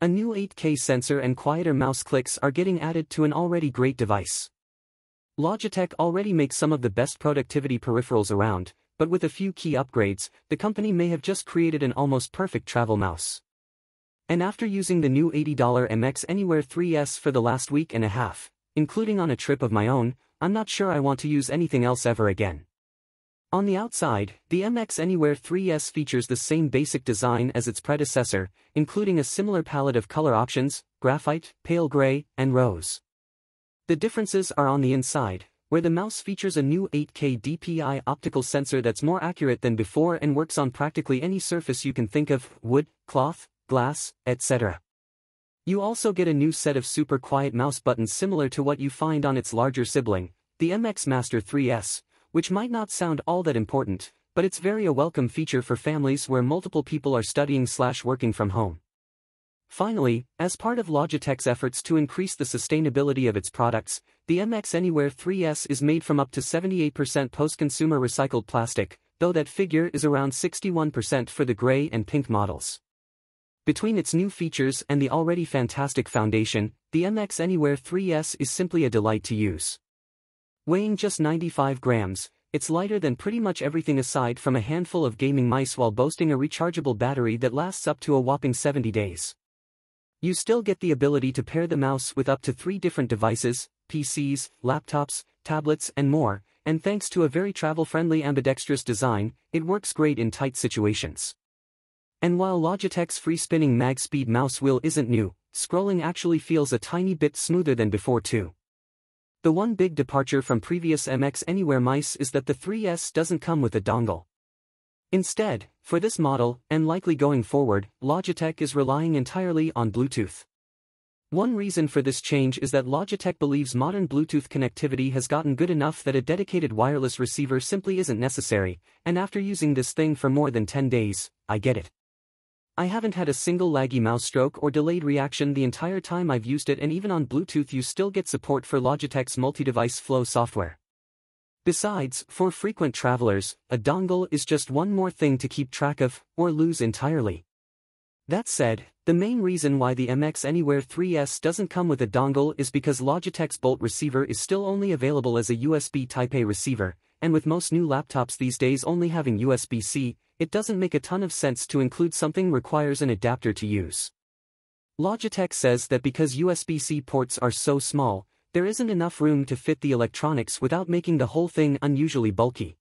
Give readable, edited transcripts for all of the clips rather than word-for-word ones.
A new 8K sensor and quieter mouse clicks are getting added to an already great device. Logitech already makes some of the best productivity peripherals around, but with a few key upgrades, the company may have just created an almost perfect travel mouse. And after using the new $80 MX Anywhere 3S for the last week and a half, including on a trip of my own, I'm not sure I want to use anything else ever again. On the outside, the MX Anywhere 3S features the same basic design as its predecessor, including a similar palette of color options: graphite, pale gray, and rose. The differences are on the inside, where the mouse features a new 8K DPI optical sensor that's more accurate than before and works on practically any surface you can think of: wood, cloth, glass, etc. You also get a new set of super quiet mouse buttons similar to what you find on its larger sibling, the MX Master 3S, which might not sound all that important, but it's very a welcome feature for families where multiple people are studying/working from home. Finally, as part of Logitech's efforts to increase the sustainability of its products, the MX Anywhere 3S is made from up to 78% post-consumer recycled plastic, though that figure is around 61% for the gray and pink models. Between its new features and the already fantastic foundation, the MX Anywhere 3S is simply a delight to use. Weighing just 95 grams, it's lighter than pretty much everything aside from a handful of gaming mice while boasting a rechargeable battery that lasts up to a whopping 70 days. You still get the ability to pair the mouse with up to 3 different devices: PCs, laptops, tablets, and more, and thanks to a very travel-friendly ambidextrous design, it works great in tight situations. And while Logitech's free-spinning mag-speed mouse wheel isn't new, scrolling actually feels a tiny bit smoother than before too. The one big departure from previous MX Anywhere mice is that the 3S doesn't come with a dongle. Instead, for this model, and likely going forward, Logitech is relying entirely on Bluetooth. One reason for this change is that Logitech believes modern Bluetooth connectivity has gotten good enough that a dedicated wireless receiver simply isn't necessary, and after using this thing for more than 10 days, I get it. I haven't had a single laggy mouse stroke or delayed reaction the entire time I've used it, and even on Bluetooth you still get support for Logitech's multi-device flow software. Besides, for frequent travelers, a dongle is just one more thing to keep track of, or lose entirely. That said, the main reason why the MX Anywhere 3S doesn't come with a dongle is because Logitech's Bolt receiver is still only available as a USB Type-A receiver, and with most new laptops these days only having USB-C, it doesn't make a ton of sense to include something that requires an adapter to use. Logitech says that because USB-C ports are so small, there isn't enough room to fit the electronics without making the whole thing unusually bulky.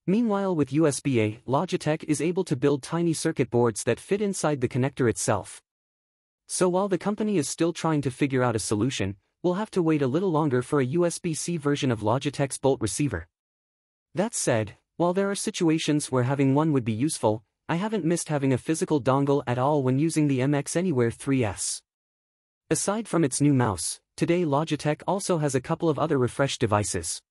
Meanwhile, with USB-A, Logitech is able to build tiny circuit boards that fit inside the connector itself. So while the company is still trying to figure out a solution, we'll have to wait a little longer for a USB-C version of Logitech's Bolt receiver. That said, while there are situations where having one would be useful, I haven't missed having a physical dongle at all when using the MX Anywhere 3S. Aside from its new mouse, today Logitech also has a couple of other refreshed devices.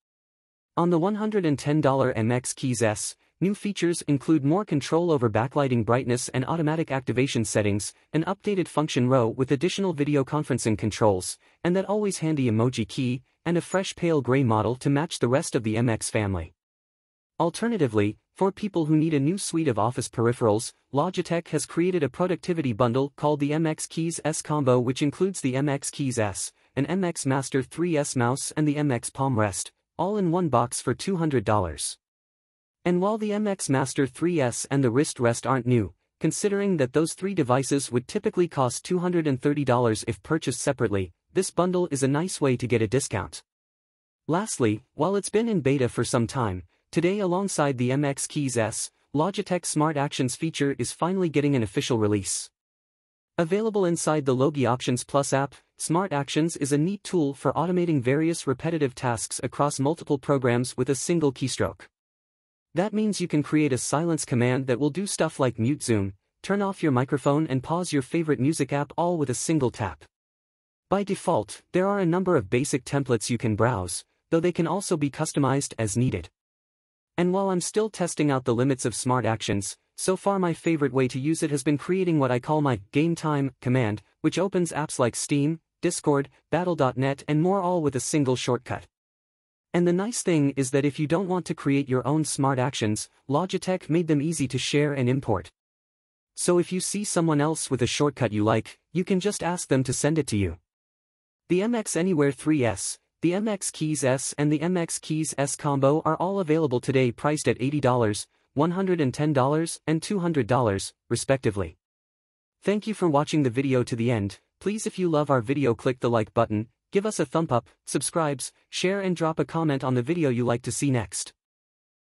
On the $110 MX Keys S, new features include more control over backlighting brightness and automatic activation settings, an updated function row with additional video conferencing controls, and that always handy emoji key, and a fresh pale gray model to match the rest of the MX family. Alternatively, for people who need a new suite of office peripherals, Logitech has created a productivity bundle called the MX Keys S Combo, which includes the MX Keys S, an MX Master 3S mouse, and the MX Palm Rest, all in one box for $200. And while the MX Master 3S and the Wrist Rest aren't new, considering that those 3 devices would typically cost $230 if purchased separately, this bundle is a nice way to get a discount. Lastly, while it's been in beta for some time, today alongside the MX Keys S, Logitech's Smart Actions feature is finally getting an official release. Available inside the Logi Options Plus app, Smart Actions is a neat tool for automating various repetitive tasks across multiple programs with a single keystroke. That means you can create a silence command that will do stuff like mute Zoom, turn off your microphone, and pause your favorite music app all with a single tap. By default, there are a number of basic templates you can browse, though they can also be customized as needed. And while I'm still testing out the limits of Smart Actions, so far my favorite way to use it has been creating what I call my Game Time command, which opens apps like Steam, Discord, Battle.net, and more, all with a single shortcut. And the nice thing is that if you don't want to create your own Smart Actions, Logitech made them easy to share and import. So if you see someone else with a shortcut you like, you can just ask them to send it to you. The MX Anywhere 3S, the MX Keys S and the MX Keys S combo are all available today, priced at $80, $110, and $200, respectively. Thank you for watching the video to the end. Please, if you love our video, click the like button, give us a thumb up, subscribe, share and drop a comment on the video you like to see next.